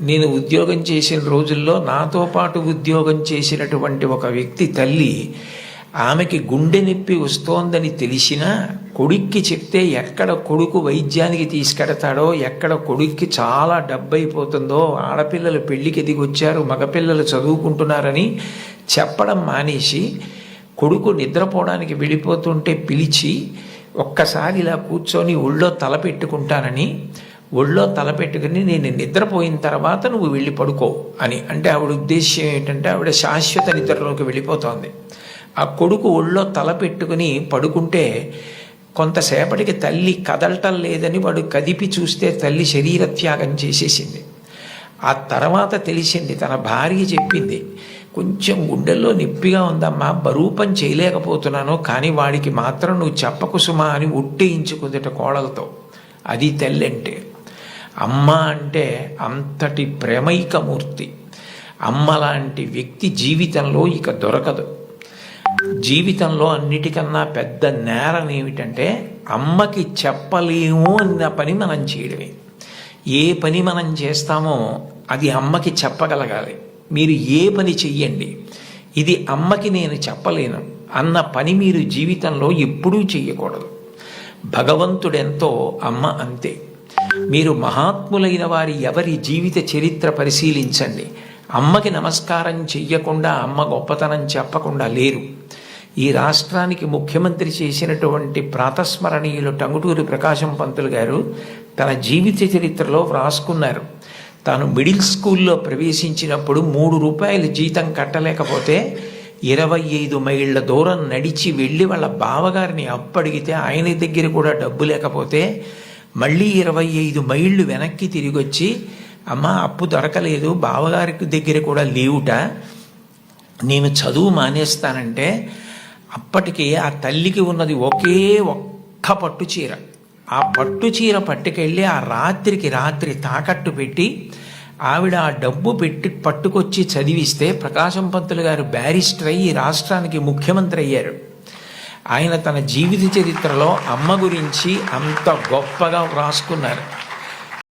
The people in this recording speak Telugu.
నేను ఉద్యోగం చేసిన రోజుల్లో నాతో పాటు ఉద్యోగం చేసినటువంటి ఒక వ్యక్తి తల్లి, ఆమెకి గుండె నొప్పి వస్తోందని తెలిసినా కొడుక్కి చెప్తే ఎక్కడ కొడుకు వైద్యానికి తీసుకెడతాడో, ఎక్కడ కొడుక్కి చాలా డబ్బైపోతుందో, ఆడపిల్లలు పెళ్లికి ఎదిగొచ్చారు, మగపిల్లలు చదువుకుంటున్నారని చెప్పడం మానేసి కొడుకు నిద్రపోవడానికి వెళ్ళిపోతుంటే పిలిచి ఒక్కసారి ఇలా కూర్చొని ఒళ్ళో తల పెట్టుకుంటానని, ఒళ్ళో తలపెట్టుకుని నేను నిద్రపోయిన తర్వాత నువ్వు వెళ్ళి పడుకో అని అంటే ఆవిడ ఉద్దేశ్యం ఏంటంటే ఆవిడ శాశ్వత నిద్రలోకి వెళ్ళిపోతోంది. ఆ కొడుకు ఒళ్ళో తలపెట్టుకుని పడుకుంటే కొంతసేపటికి తల్లి కదలటం లేదని వాడు కదిపి చూస్తే తల్లి శరీర త్యాగం చేసేసింది. ఆ తర్వాత తెలిసింది, తన భార్య చెప్పింది, కొంచెం గుండెల్లో నొప్పిగా ఉందమ్మా, బరువు పని చేయలేకపోతున్నాను, కానీ వాడికి మాత్రం నువ్వు చెప్పకు సుమా అని ఒట్టేయించుకుందట కోడలతో. అది తల్లి అంటే. అమ్మ అంటే అంతటి ప్రేమైకమూర్తి. అమ్మ లాంటి వ్యక్తి జీవితంలో ఇక దొరకదు. జీవితంలో అన్నిటికన్నా పెద్ద నేరం ఏమిటంటే అమ్మకి చెప్పలేము అన్న పని మనం చేయడమే. ఏ పని మనం చేస్తామో అది అమ్మకి చెప్పగలగాలి. మీరు ఏ పని చెయ్యండి, ఇది అమ్మకి నేను చెప్పలేను అన్న పని మీరు జీవితంలో ఎప్పుడూ చెయ్యకూడదు. భగవంతుడెంతో అమ్మ అంతే. మీరు మహాత్ములైన వారి ఎవరి జీవిత చరిత్ర పరిశీలించండి. అమ్మకి నమస్కారం చెయ్యకుండా, అమ్మ గొప్పతనం చెప్పకుండా లేరు. ఈ రాష్ట్రానికి ముఖ్యమంత్రి చేసినటువంటి ప్రాతస్మరణీయులు టంగుటూరి ప్రకాశం పంతులు గారు తన జీవిత చరిత్రలో వ్రాసుకున్నారు. తాను మిడిల్ స్కూల్లో ప్రవేశించినప్పుడు 3 రూపాయలు జీతం కట్టలేకపోతే 25 మైళ్ళ దూరం నడిచి వెళ్ళి వాళ్ళ బావగారిని అప్పడిగితే ఆయన దగ్గర కూడా డబ్బు లేకపోతే మళ్ళీ 25 మైళ్ళు వెనక్కి తిరిగి వచ్చి, అమ్మ అప్పు దొరకలేదు, బావగారికి దగ్గర కూడా లేవుట, నేను చదువు మానేస్తానంటే అప్పటికి ఆ తల్లికి ఉన్నది ఒకే ఒక్క పట్టు చీర. ఆ పట్టు చీర పట్టుకెళ్ళి ఆ రాత్రి తాకట్టు పెట్టి ఆవిడ ఆ డబ్బు పట్టుకొచ్చి చదివిస్తే ప్రకాశం పంతులు గారు బ్యారిస్టర్ అయ్యి రాష్ట్రానికి ముఖ్యమంత్రి అయ్యారు. ఆయన తన జీవిత చరిత్రలో అమ్మ గురించి అంత గొప్పగా వ్రాసుకున్నారు.